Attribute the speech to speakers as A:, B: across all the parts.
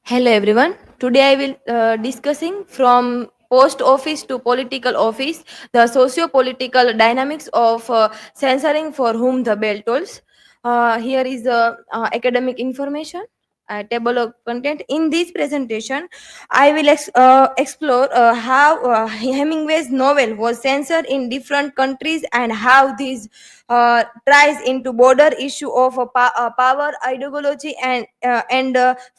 A: Hello everyone. Today I will discussing from post office to political office the socio-political dynamics of censoring for whom the bell tolls. Here is the academic information. Table of content. In this presentation, I will explore how Hemingway's novel was censored in different countries and how this ties into border issue of power, ideology, and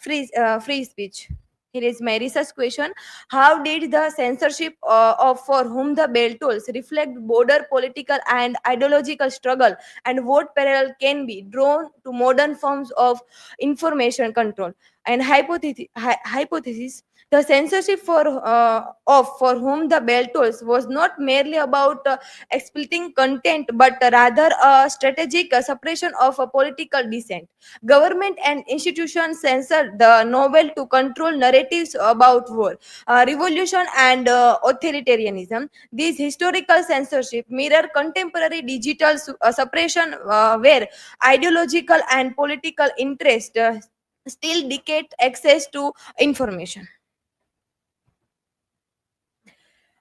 A: free speech. Here is my research question. How did the censorship of for whom the bell tolls reflect border political and ideological struggle, and what parallel can be drawn to modern forms of information control? And hypothesis, the censorship for whom the bell tolls was not merely about exploiting content, but rather a strategic suppression of a political dissent. Government and institutions censored the novel to control narratives about war, revolution, and authoritarianism. This historical censorship mirror contemporary digital suppression, where ideological and political interest still dictate access to information.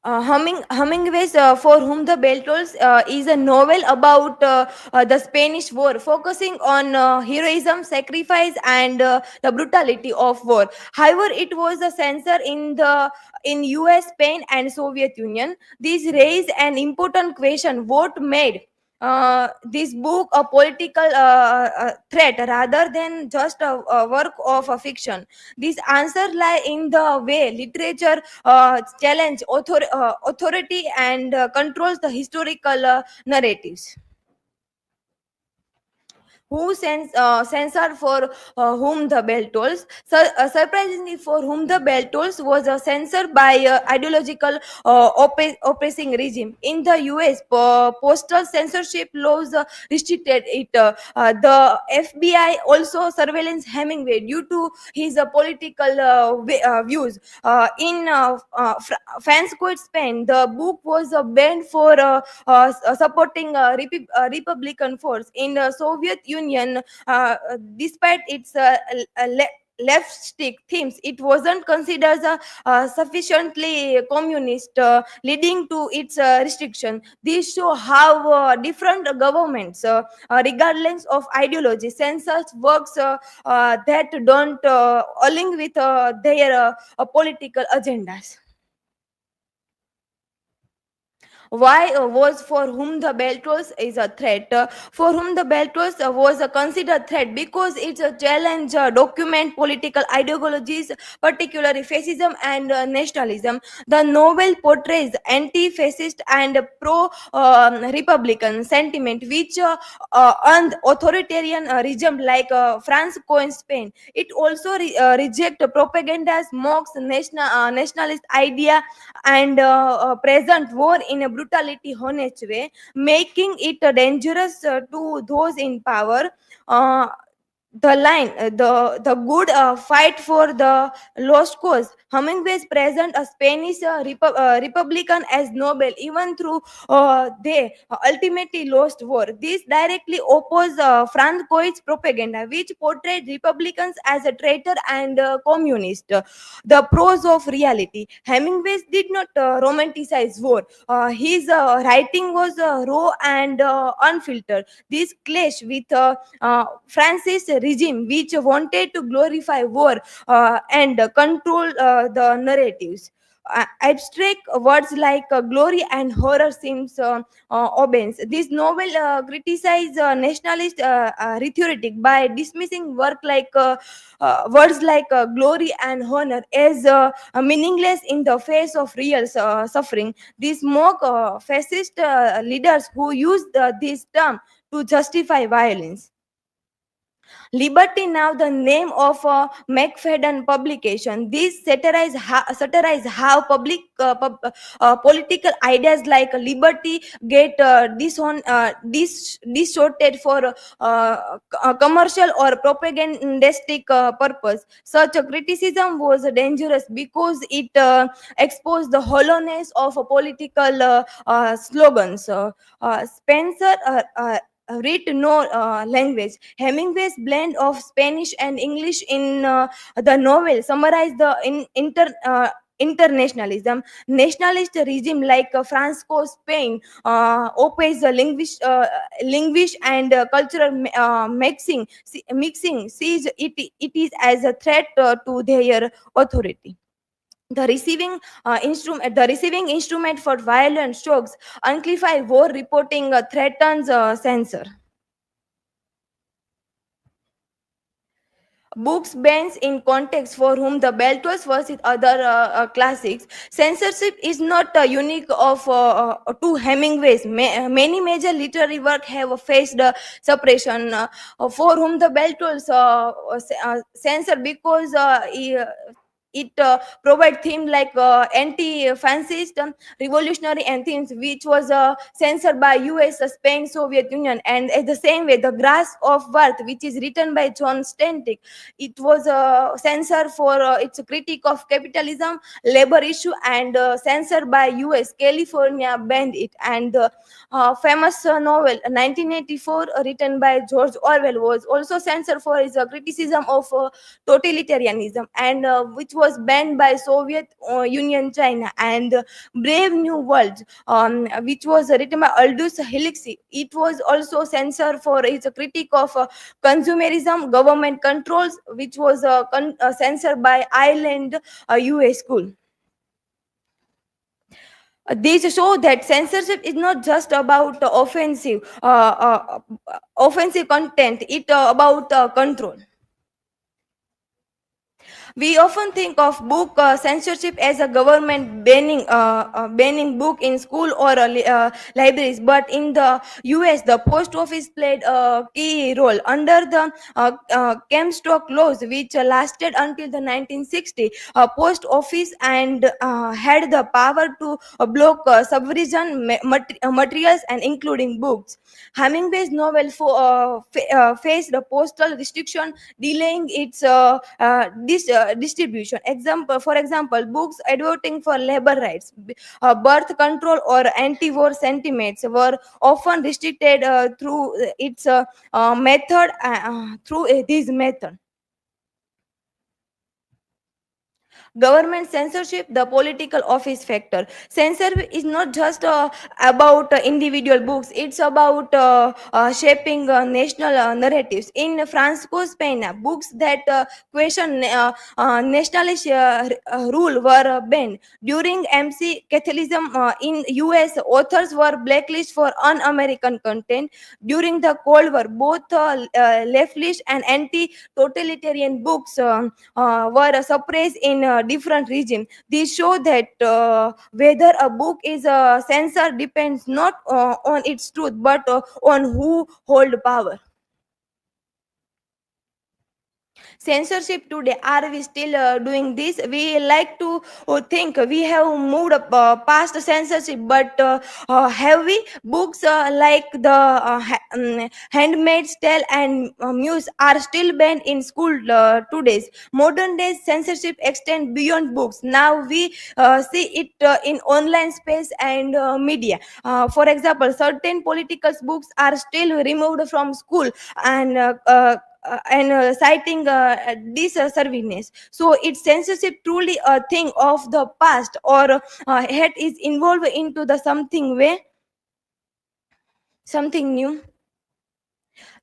A: Hemingway's For Whom the Bell Tolls is a novel about the Spanish War, focusing on heroism, sacrifice, and the brutality of war. However, it was a censor in U.S., Spain, and Soviet Union. This raised an important question: what made this book a political threat rather than just a work of a fiction? This answer lie in the way literature challenge authority and controls the historical narratives. Who censored for whom the bell tolls? Surprisingly, for whom the bell tolls was censored by ideological oppressing regime. In the US, postal censorship laws restricted it. The FBI also surveillance Hemingway due to his political views. In Francois Spain, the book was banned for supporting Republican force. In the Soviet Union, despite its left stick themes, it wasn't considered sufficiently communist, leading to its restriction. These show how different governments, regardless of ideology, censors works that don't align with their political agendas. Why was For Whom the Bell Tolls is a threat? For Whom the Bell Tolls was a considered threat because it's a challenge document political ideologies, particularly fascism and nationalism. The novel portrays anti-fascist and pro-republican sentiment, which earned authoritarian regime like France in Spain. It also reject propagandas, mocks nationalist idea, and present war in a brutality honest way, making it dangerous to those in power. Uh, the good fight for the lost cause. Hemingway's present a Spanish Republican as noble, even through they ultimately lost war. This directly opposed Francois propaganda, which portrayed Republicans as a traitor and communist. The prose of reality. Hemingway did not romanticize war. His writing was raw and unfiltered. This clash with Francis regime, which wanted to glorify war and control the narratives. Abstract words like glory and horror seems obscene. This novel criticized nationalist rhetoric by dismissing words like glory and honor as meaningless in the face of real suffering. These mock fascist leaders who use this term to justify violence. Liberty Now, the name of a McFadden publication. These satirize how political ideas like liberty get distorted for commercial or propagandistic purpose. Such a criticism was dangerous because it exposed the hollowness of political slogans. Spencer read no language. Hemingway's blend of Spanish and English in the novel summarize the internationalism. Nationalist regime like Franco Spain opposed the linguist and cultural mixing sees it is as a threat to their authority. The receiving instrument for violent strokes amplify war reporting threatens censor. Books bans in context for whom the bell tolls versus other classics. Censorship is not unique of to Hemingway's. Many major literary work have faced suppression for whom the bell tolls censored because it provide themes like anti-fascist revolutionary anthems, which was censored by U.S., Spain, Soviet Union, and in the same way, the Grass of Worth, which is written by John Steinbeck, it was censored for its critique of capitalism, labor issue, and censored by U.S. California banned it. And the famous novel 1984, written by George Orwell, was also censored for its criticism of totalitarianism, and which was banned by Soviet Union, China, and Brave New World, which was written by Aldous Huxley. It was also censored for its critique of consumerism, government controls, which was censored by Ireland US School. These show that censorship is not just about offensive content; it about control. We often think of book censorship as a government banning book in school or libraries, but in the U.S., the post office played a key role under the Comstock laws, which lasted until the 1960s. Post office and had the power to block subversion materials and including books. Hemingway's novel faced a postal restriction delaying its distribution. For example, books advocating for labor rights, birth control, or anti-war sentiments were often restricted through its method. Through this method, government censorship, the political office factor. Censorship is not just about individual books, it's about shaping national narratives. In Franco Spain, books that question nationalist rule were banned. During MC Catholicism in US, authors were blacklisted for un-American content. During the Cold War, both leftist and anti-totalitarian books were suppressed in different regions. These show that whether a book is censored depends not on its truth but on who hold power. Censorship today, are we still doing this? We like to think we have moved up, past censorship, but have we? Books like the Handmaid's Tale and Muse are still banned in school today's. Modern day censorship extend beyond books. Now we see it in online space and media. For example, certain political books are still removed from school and citing disservice. So, its censorship truly a thing of the past, or yet is involved into the something new.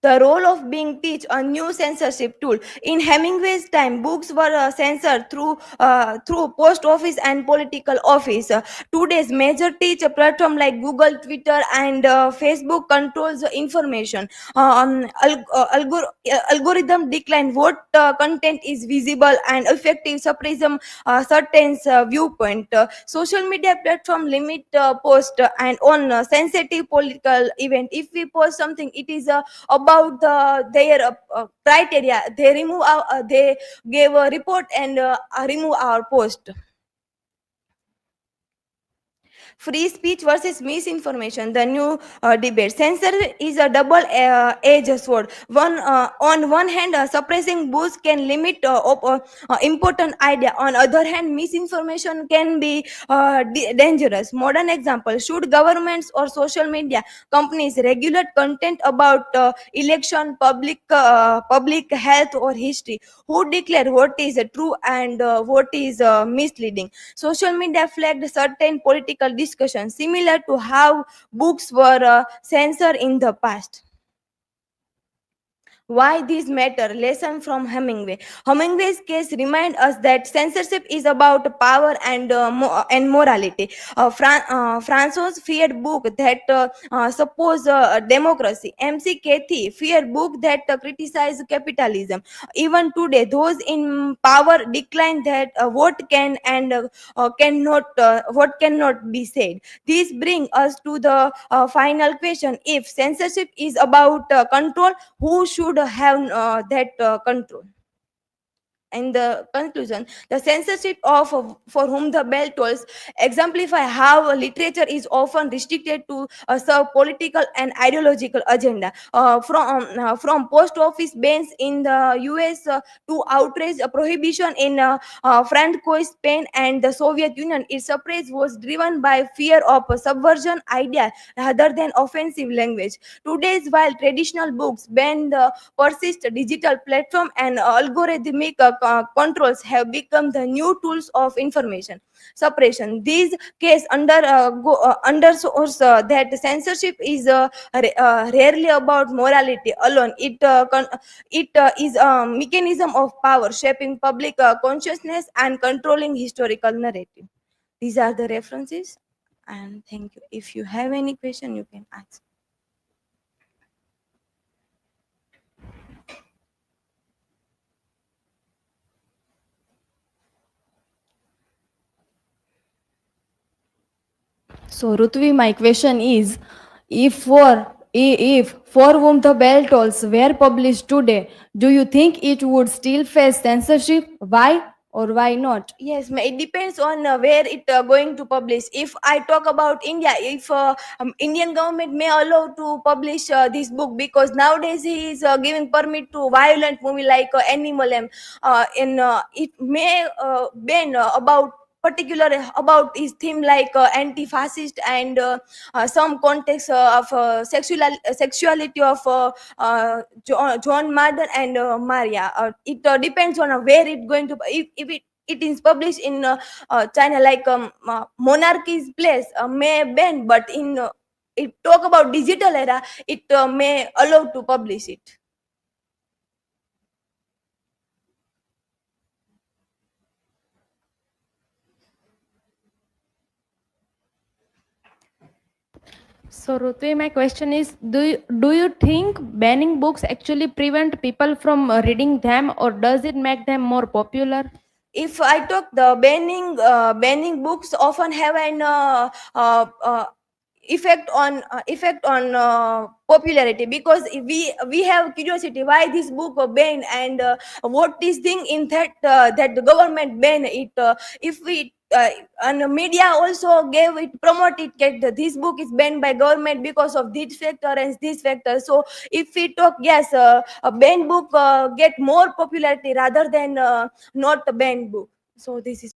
A: The role of being teach a new censorship tool. In Hemingway's time, books were censored through post office and political office. Today's major teacher platform like Google, Twitter, and Facebook controls the information. Algorithm decline what content is visible and effective suppression certain viewpoint. Social media platform limit post and on sensitive political event. If we post something, it is about their criteria. They gave a report and remove our post. Free speech versus misinformation, the new debate. Censor is a double-edged sword. On one hand, suppressing books can limit important idea. On other hand, misinformation can be dangerous. Modern example: should governments or social media companies regulate content about election, public health, or history? Who declare what is true and what is misleading? Social media flagged certain political discussions, similar to how books were censored in the past. Why these matter? Lesson from Hemingway. Hemingway's case remind us that censorship is about power and morality. Francois feared book that suppose democracy. MC Cathy feared book that criticize capitalism. Even today, those in power decline that what cannot be said. This brings us to the final question: if censorship is about control, who should have that control? In the conclusion, the censorship of for whom the bell tolls exemplify how literature is often restricted to serve political and ideological agenda. From post office bans in the US to outrage prohibition in Francois Spain and the Soviet Union, its suppress was driven by fear of subversion idea rather than offensive language. Today's, while traditional books ban the persist, digital platform and algorithmic controls have become the new tools of information suppression. These case underscores that censorship is rarely about morality alone. It is a mechanism of power shaping public consciousness and controlling historical narrative. These are the references, and thank you. If you have any question, you can ask.
B: So, Rutvi, my question is, if For Whom the Bell Tolls were published today, do you think it would still face censorship? Why or why not?
A: Yes, it depends on where it going to publish. If I talk about India, if Indian government may allow to publish this book, because nowadays he is giving permit to violent movie like Animal M. In It may ban about particular about his theme like anti-fascist and some context of sexuality of John Madden and Maria. It depends on where it going to, if it is published in China, like monarchy's place may ban, but in it talk about digital era, it may allow to publish it.
B: So, Rutvi, my question is, do you think banning books actually prevent people from reading them, or does it make them more popular?
A: If I talk, the banning books often have an effect on popularity, because if we have curiosity why this book banned and what is thing in that the government ban it. If we and the media also gave it, promote it, that this book is banned by government because of this factor and this factor. So if we talk, yes, a banned book get more popularity rather than not a banned book. So this is